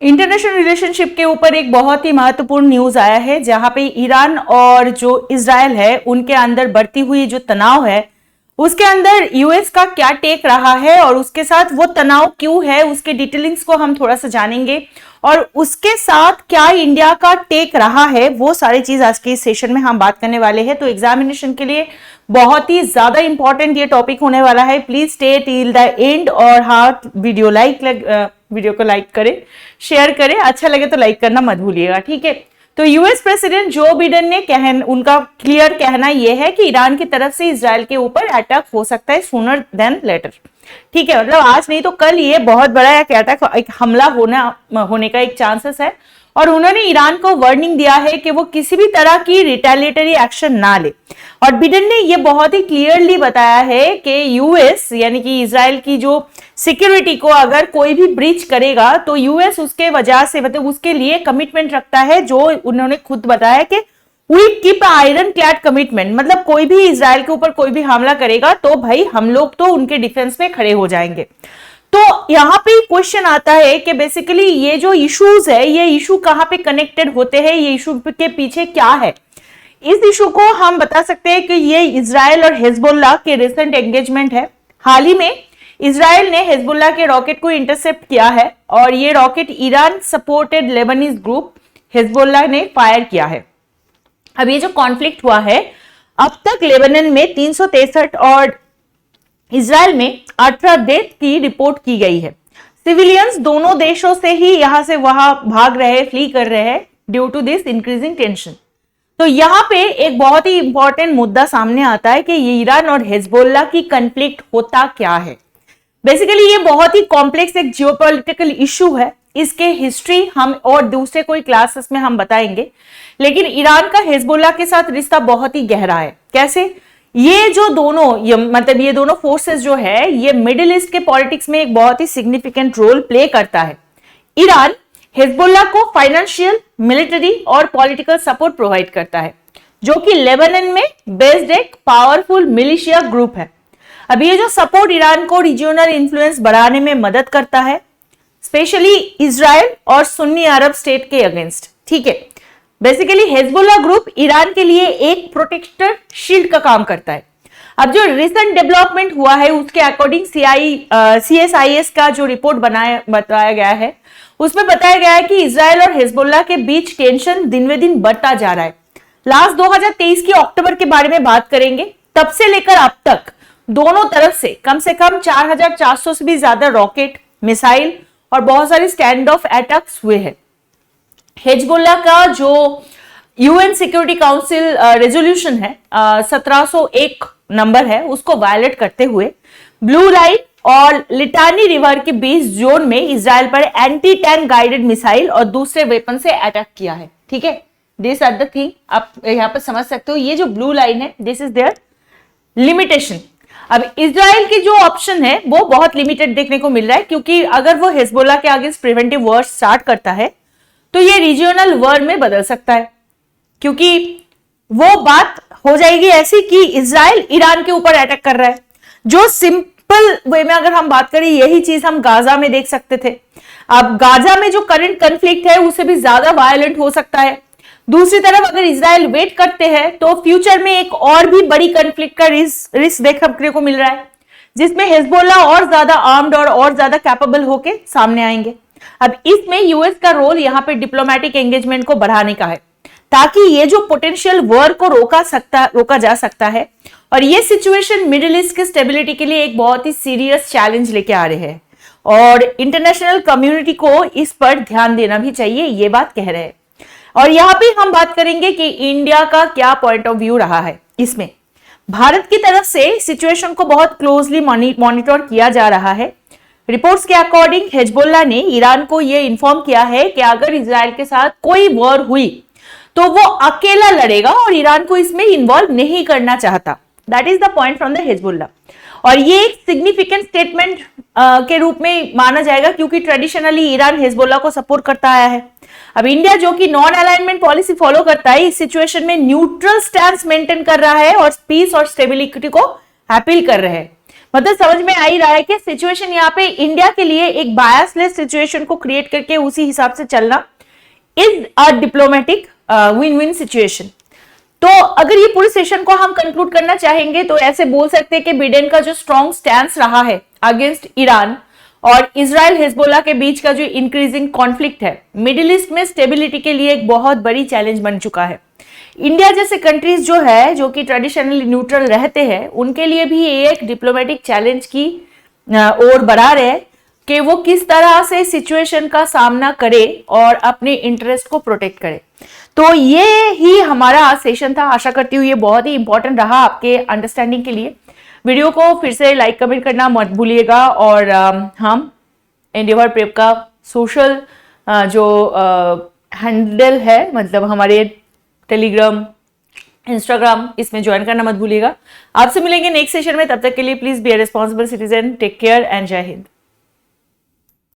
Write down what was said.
International relationship के ऊपर एक बहुत ही महत्वपूर्ण न्यूज आया है, जहां पे ईरान और जो इजराइल है उनके अंदर बढ़ती हुई जो तनाव है उसके अंदर यूएस का क्या टेक रहा है और उसके साथ वो तनाव क्यों है, उसके डिटेलिंग्स को हम थोड़ा सा जानेंगे और उसके साथ क्या इंडिया का टेक रहा है, वो सारी चीज आज के इस सेशन में हम बात करने वाले हैं। तो एग्जामिनेशन के लिए बहुत ही ज्यादा इंपॉर्टेंट ये टॉपिक होने वाला है। Please stay till the end और हाँ, वीडियो को लाइक करें, शेयर करें, अच्छा लगे तो लाइक करना मत भूलिएगा, ठीक है। तो यूएस प्रेसिडेंट जो बिडेन ने उनका क्लियर कहना यह है कि ईरान की तरफ से इजराइल के ऊपर अटैक हो सकता है सूनर देन लेटर, ठीक है। मतलब आज नहीं तो कल ये बहुत बड़ा एक अटैक, एक हमला होने का एक चांसेस है और उन्होंने ईरान को वार्निंग दिया है कि वो किसी भी तरह की रिटेलिएटरी एक्शन ना ले। और बिडेन ने ये बहुत ही क्लियरली बताया है कि यूएस यानी कि इजराइल की जो सिक्योरिटी को अगर कोई भी ब्रीच करेगा तो यूएस उसके वजह से मतलब उसके लिए कमिटमेंट रखता है, जो उन्होंने खुद बताया कि we keep iron clad commitment. मतलब कोई भी इजराइल के ऊपर कोई भी हमला करेगा तो भाई हम लोग तो उनके डिफेंस में खड़े हो जाएंगे। तो यहाँ पे क्वेश्चन आता है कि बेसिकली ये जो इश्यूज है, ये इशू कहाँ पे कनेक्टेड होते हैं, ये इशू के पीछे क्या है। इस इशू को हम बता सकते हैं कि ये इजराइल और हिजबुल्लाह के रिसेंट एंगेजमेंट है। हाल ही में इजराइल ने हिजबुल्लाह के रॉकेट को इंटरसेप्ट किया है और ये rocket Iran supported Lebanese group Hezbollah ने फायर किया है। अब ये जो कॉन्फ्लिक्ट हुआ है, अब तक लेबनान में 363 और इजराइल में 18 डेथ की रिपोर्ट की गई है। सिविलियंस दोनों देशों से ही यहां से वहां भाग रहे, फ्ली कर रहे हैं due to this increasing tension. तो यहाँ पे एक बहुत ही इंपॉर्टेंट मुद्दा सामने आता है कि ईरान और हिजबुल्लाह की कॉन्फ्लिक्ट होता क्या है। बेसिकली ये बहुत ही कॉम्प्लेक्स एक जियोपॉलिटिकल इशू है। इसके हिस्ट्री हम और दूसरे कोई क्लासेस में हम बताएंगे, लेकिन ईरान का हिजबुल्लाह के साथ रिश्ता बहुत ही गहरा है। कैसे? ये दोनों फोर्सेस जो है ये मिडिल ईस्ट के पॉलिटिक्स में एक बहुत ही सिग्निफिकेंट रोल प्ले करता है। ईरान हिजबुल्लाह को फाइनेंशियल, मिलिट्री और पॉलिटिकल सपोर्ट प्रोवाइड करता है, जो कि लेबनान में बेस्ड एक पावरफुल मिलिशिया ग्रुप है। अब ये जो सपोर्ट ईरान को रीजनल इन्फ्लुएंस बढ़ाने में मदद करता है, स्पेशली इजराइल और सुन्नी अरब स्टेट के अगेंस्ट, ठीक है। बेसिकली हिजबुल्लाह ग्रुप ईरान के लिए एक प्रोटेक्टर शील्ड का काम करता है। अब जो रिसेंट डेवलपमेंट हुआ है उसके अकॉर्डिंग CSIS का जो रिपोर्ट बताया गया है, उसमें बताया गया है कि इजराइल और हिजबुल्लाह के बीच टेंशन दिन ब दिन बढ़ता जा रहा है। लास्ट 2023 की अक्टूबर के बारे में बात करेंगे, तब से लेकर अब तक दोनों तरफ से कम 4400 से भी ज्यादा रॉकेट, मिसाइल और बहुत सारी स्टैंड ऑफ अटैक्स हुए हैं। हिजबुल्लाह का जो यूएन सिक्योरिटी काउंसिल रेजोल्यूशन है 1701 नंबर है, उसको वायलेट करते हुए ब्लू लाइन और लिटानी रिवर के बीच जोन में इजराइल पर एंटी टैंक गाइडेड मिसाइल और दूसरे वेपन से अटैक किया है, ठीक है। दिस आर द थिंग, आप यहां पर समझ सकते हो, ये जो ब्लू लाइन है दिस इज देयर लिमिटेशन। अब इजराइल की जो ऑप्शन है वो बहुत लिमिटेड देखने को मिल रहा है, क्योंकि अगर वो हिजबुल्लाह के अगेंस्ट प्रिवेंटिव वॉर स्टार्ट करता है तो ये रीजनल वॉर में बदल सकता है, क्योंकि वो बात हो जाएगी ऐसी कि इजराइल ईरान के ऊपर अटैक कर रहा है। जो सिंपल वे में अगर हम बात करें, यही चीज हम गाजा में देख सकते थे। अब गाजा में जो करंट कॉन्फ्लिक्ट है उससे भी ज्यादा वायलेंट हो सकता है। दूसरी तरफ अगर इजराइल वेट करते हैं तो फ्यूचर में एक और भी बड़ी कॉन्फ्लिक्ट का रिस्क देखने को मिल रहा है, जिसमें हिजबुल्लाह और ज्यादा आर्म्ड और ज्यादा कैपेबल होके सामने आएंगे। अब इसमें यूएस का रोल यहाँ पे डिप्लोमेटिक एंगेजमेंट को बढ़ाने का है, ताकि ये जो पोटेंशियल वॉर को रोका जा सकता है। और ये सिचुएशन मिडिल ईस्ट की स्टेबिलिटी के लिए एक बहुत ही सीरियस चैलेंज लेके आ रहे हैं और इंटरनेशनल कम्युनिटी को इस पर ध्यान देना भी चाहिए, ये बात कह रहे हैं। और यहाँ पे हम बात करेंगे कि इंडिया का क्या पॉइंट ऑफ व्यू रहा है। इसमें भारत की तरफ से सिचुएशन को बहुत क्लोजली मॉनिटर किया जा रहा है। रिपोर्ट्स के अकॉर्डिंग हिजबुल्लाह ने ईरान को यह इन्फॉर्म किया है कि अगर इजराइल के साथ कोई वॉर हुई तो वो अकेला लड़ेगा और ईरान को इसमें इन्वॉल्व नहीं करना चाहता। That is the point from the Hezbollah. और ये एक सिग्निफिकेंट स्टेटमेंट के रूप में माना जाएगा, क्योंकि ट्रेडिशनली ईरान हिजबुल्लाह को सपोर्ट करता आया है। अब इंडिया जो कि नॉन अलाइनमेंट पॉलिसी फॉलो करता है, इस सिचुएशन में न्यूट्रल स्टैंस मेंटेन कर रहा है और पीस और स्टेबिलिटी को अपील कर रहे हैं। मतलब समझ में आ ही रहा है कि सिचुएशन यहाँ पे इंडिया के लिए एक बायसलेस सिचुएशन को क्रिएट करके उसी हिसाब से चलना is a diplomatic win win situation. तो अगर ये पूरे सेशन को हम कंक्लूड करना चाहेंगे तो ऐसे बोल सकते हैं कि बिडेन का जो स्ट्रॉन्ग स्टैंस रहा है अगेंस्ट ईरान और इजराइल हिजबुल्लाह के बीच का जो इंक्रीजिंग कॉन्फ्लिक्ट है, मिडिल ईस्ट में स्टेबिलिटी के लिए एक बहुत बड़ी चैलेंज बन चुका है। इंडिया जैसे कंट्रीज जो है, जो कि ट्रेडिशनली न्यूट्रल रहते हैं, उनके लिए भी एक डिप्लोमेटिक चैलेंज की ओर बढ़ा रहे हैं कि वो किस तरह से सिचुएशन का सामना करे और अपने इंटरेस्ट को प्रोटेक्ट करे। तो ये ही हमारा सेशन था। आशा करती हूँ ये बहुत ही इंपॉर्टेंट रहा आपके अंडरस्टैंडिंग के लिए। वीडियो को फिर से लाइक कमेंट करना मत भूलिएगा और हम एंडेवर प्रेप का सोशल जो हैंडल है, मतलब हमारे टेलीग्राम, इंस्टाग्राम, इसमें ज्वाइन करना मत भूलिएगा। आपसे मिलेंगे नेक्स्ट सेशन में, तब तक के लिए please be a responsible citizen, take care and Jai Hind.